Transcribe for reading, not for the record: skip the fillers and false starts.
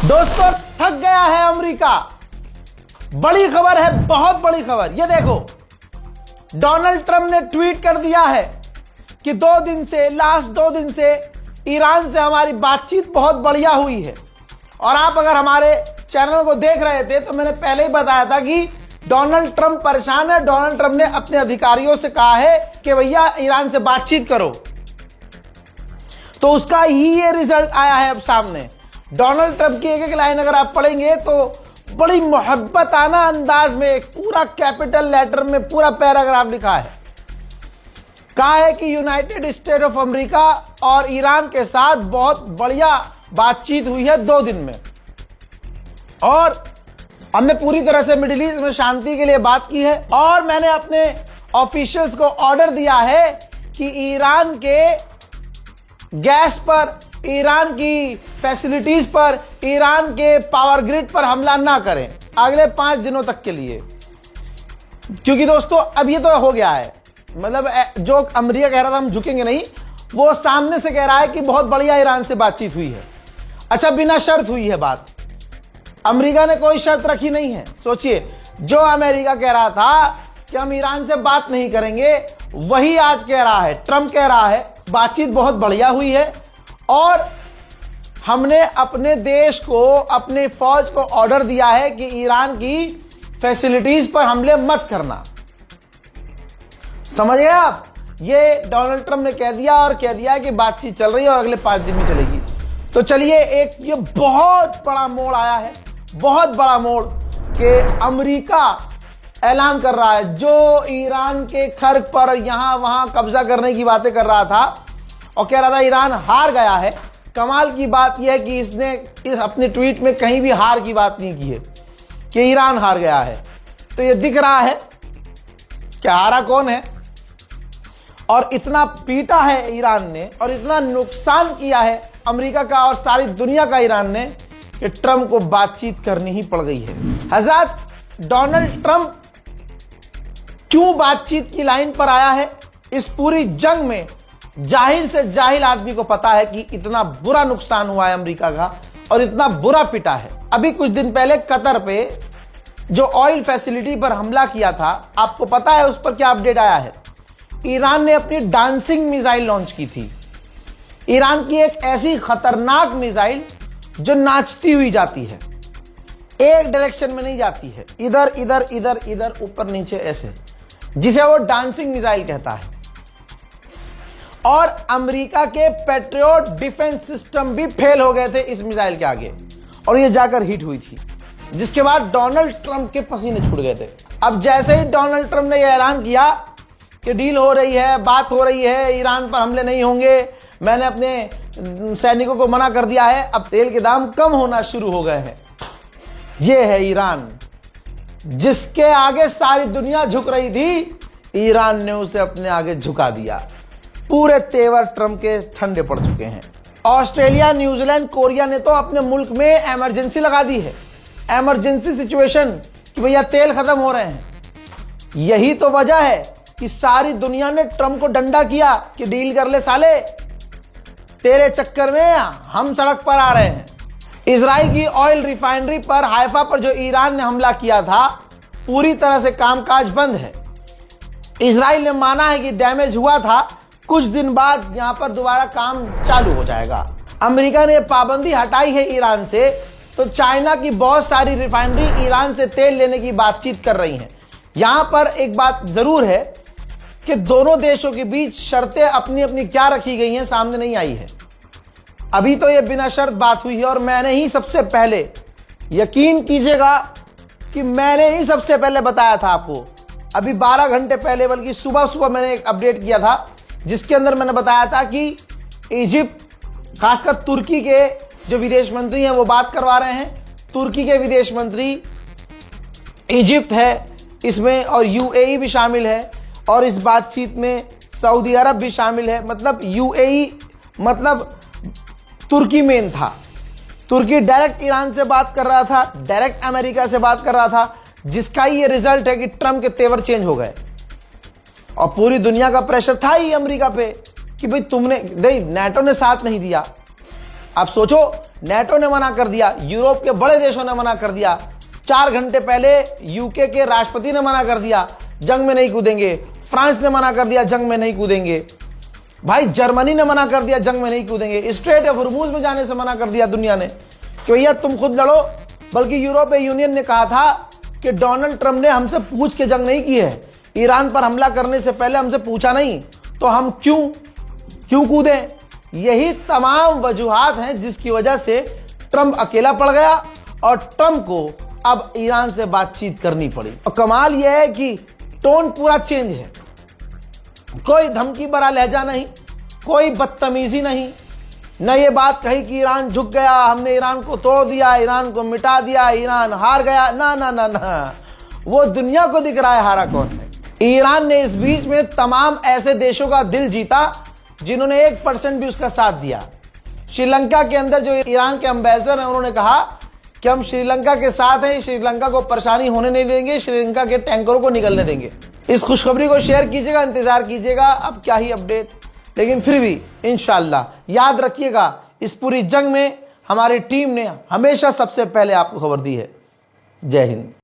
दोस्तों थक गया है अमेरिका। बड़ी खबर है, बहुत बड़ी खबर। ये देखो, डोनाल्ड ट्रंप ने ट्वीट कर दिया है कि लास्ट दो दिन से ईरान से हमारी बातचीत बहुत बढ़िया हुई है। और आप अगर हमारे चैनल को देख रहे थे तो मैंने पहले ही बताया था कि डोनाल्ड ट्रंप परेशान है। डोनाल्ड ट्रंप ने अपने अधिकारियों से कहा है कि भैया ईरान से बातचीत करो, तो उसका ही ये रिजल्ट आया है अब सामने। डोनाल्ड ट्रंप की एक एक लाइन अगर आप पढ़ेंगे तो बड़ी मोहब्बताना अंदाज में एक पूरा कैपिटल लेटर में पूरा पैराग्राफ लिखा है। कहा है कि यूनाइटेड स्टेट ऑफ अमेरिका और ईरान के साथ बहुत बढ़िया बातचीत हुई है 2 दिन में, और हमने पूरी तरह से मिडिल ईस्ट में शांति के लिए बात की है। और मैंने अपने ऑफिशियल्स को ऑर्डर दिया है कि ईरान के गैस पर, ईरान की फैसिलिटीज पर, ईरान के पावर ग्रिड पर हमला ना करें अगले 5 दिनों तक के लिए। क्योंकि दोस्तों अब ये तो हो गया है, मतलब जो अमेरिका कह रहा था हम झुकेंगे नहीं, वो सामने से कह रहा है कि बहुत बढ़िया ईरान से बातचीत हुई है। अच्छा, बिना शर्त हुई है बात, अमेरिका ने कोई शर्त रखी नहीं है। सोचिए, जो अमेरिका कह रहा था कि हम ईरान से बात नहीं करेंगे, वही आज कह रहा है, ट्रंप कह रहा है बातचीत बहुत बढ़िया हुई है और हमने अपने देश को, अपने फौज को ऑर्डर दिया है कि ईरान की फैसिलिटीज पर हमले मत करना। समझ गए आप? ये डोनाल्ड ट्रंप ने कह दिया, और कह दिया कि बातचीत चल रही है और अगले 5 दिन में चलेगी। तो चलिए, एक ये बहुत बड़ा मोड़ आया है, बहुत बड़ा मोड़ कि अमेरिका ऐलान कर रहा है, जो ईरान के खर्क पर यहां वहां कब्जा करने की बातें कर रहा था और कह रहा था ईरान हार गया है। कमाल की बात यह है कि इसने अपने ट्वीट में कहीं भी हार की बात नहीं की है कि ईरान हार गया है। तो यह दिख रहा है कि हारा कौन है, और इतना पीटा है ईरान ने और इतना नुकसान किया है अमेरिका का और सारी दुनिया का ईरान ने कि ट्रंप को बातचीत करनी ही पड़ गई है। हज़रात, डोनाल्ड ट्रंप क्यों बातचीत की लाइन पर आया है? इस पूरी जंग में जाहिल से जाहिल आदमी को पता है कि इतना बुरा नुकसान हुआ है अमेरिका का और इतना बुरा पिटा है। अभी कुछ दिन पहले कतर पे जो ऑयल फैसिलिटी पर हमला किया था, आपको पता है उस पर क्या अपडेट आया है? ईरान ने अपनी डांसिंग मिसाइल लॉन्च की थी। ईरान की एक ऐसी खतरनाक मिसाइल जो नाचती हुई जाती है, एक डायरेक्शन में नहीं जाती है, इधर इधर इधर इधर, ऊपर नीचे, ऐसे, जिसे वो डांसिंग मिसाइल कहता है। और अमेरिका के पैट्रियट डिफेंस सिस्टम भी फेल हो गए थे इस मिसाइल के आगे, और ये जाकर हिट हुई थी, जिसके बाद डोनाल्ड ट्रंप के पसीने छूट गए थे। अब जैसे ही डोनाल्ड ट्रंप ने यह ऐलान किया कि डील हो रही है, बात हो रही है, ईरान पर हमले नहीं होंगे, मैंने अपने सैनिकों को मना कर दिया है, अब तेल के दाम कम होना शुरू हो गए हैं। यह है ईरान, जिसके आगे सारी दुनिया झुक रही थी, ईरान ने उसे अपने आगे झुका दिया। पूरे तेवर ट्रंप के ठंडे पड़ चुके हैं। ऑस्ट्रेलिया, न्यूजीलैंड, कोरिया ने तो अपने मुल्क में इमरजेंसी लगा दी है, इमरजेंसी सिचुएशन, कि भैया तेल खत्म हो रहे हैं। यही तो वजह है कि सारी दुनिया ने ट्रंप को डंडा किया कि डील कर ले साले, तेरे चक्कर में हम सड़क पर आ रहे हैं। इजराइल की ऑयल रिफाइनरी पर, हाइफा पर जो ईरान ने हमला किया था, पूरी तरह से कामकाज बंद है। इजराइल ने माना है कि डैमेज हुआ था, कुछ दिन बाद यहां पर दोबारा काम चालू हो जाएगा। अमेरिका ने पाबंदी हटाई है ईरान से, तो चाइना की बहुत सारी रिफाइनरी ईरान से तेल लेने की बातचीत कर रही हैं। यहां पर एक बात जरूर है कि दोनों देशों के बीच शर्तें अपनी अपनी क्या रखी गई हैं सामने नहीं आई है। अभी तो यह बिना शर्त बात हुई है, और मैंने ही सबसे पहले, यकीन कीजिएगा कि मैंने ही सबसे पहले बताया था आपको, अभी 12 घंटे पहले, बल्कि सुबह सुबह मैंने एक अपडेट किया था, जिसके अंदर मैंने बताया था कि इजिप्ट, खासकर तुर्की के जो विदेश मंत्री हैं वो बात करवा रहे हैं। तुर्की के विदेश मंत्री, इजिप्ट है इसमें, और यूएई भी शामिल है, और इस बातचीत में सऊदी अरब भी शामिल है। मतलब यूएई मतलब तुर्की मेन था। तुर्की डायरेक्ट ईरान से बात कर रहा था, डायरेक्ट अमेरिका से बात कर रहा था, जिसका ही ये रिजल्ट है कि ट्रंप के तेवर चेंज हो गए। और पूरी दुनिया का प्रेशर था ही अमेरिका पे कि भाई तुमने, नहीं, नाटो ने साथ नहीं दिया, अब सोचो, नेटो ने मना कर दिया, यूरोप के बड़े देशों ने मना कर दिया, 4 घंटे पहले यूके के राष्ट्रपति ने मना कर दिया जंग में नहीं कूदेंगे, फ्रांस ने मना कर दिया जंग में नहीं कूदेंगे, भाई जर्मनी ने मना कर दिया जंग में नहीं कूदेंगे, स्ट्रेट ऑफ हॉर्मुज में जाने से मना कर दिया दुनिया ने कि भैया तुम खुद लड़ो। बल्कि यूरोपीय यूनियन ने कहा था कि डोनाल्ड ट्रंप ने हमसे पूछ के जंग नहीं की है, ईरान पर हमला करने से पहले हमसे पूछा नहीं, तो हम क्यों कूदें। यही तमाम वजूहात हैं जिसकी वजह से ट्रंप अकेला पड़ गया और ट्रंप को अब ईरान से बातचीत करनी पड़ी। और कमाल यह है कि टोन पूरा चेंज है, कोई धमकी भरा लहजा नहीं, कोई बदतमीजी नहीं, न ये बात कही कि ईरान झुक गया, हमने ईरान को तोड़ दिया, ईरान को मिटा दिया, ईरान हार गया, ना ना ना ना, वो दुनिया को दिख रहा है हारा कौन है। ईरान ने इस बीच में तमाम ऐसे देशों का दिल जीता जिन्होंने 1% भी उसका साथ दिया। श्रीलंका के अंदर जो ईरान के एम्बेसडर हैं उन्होंने कहा कि हम श्रीलंका के साथ हैं, श्रीलंका को परेशानी होने नहीं देंगे, श्रीलंका के टैंकरों को निकलने देंगे। इस खुशखबरी को शेयर कीजिएगा, इंतजार कीजिएगा अब क्या ही अपडेट, लेकिन फिर भी इंशाल्लाह याद रखिएगा इस पूरी जंग में हमारी टीम ने हमेशा सबसे पहले आपको खबर दी है। जय हिंद।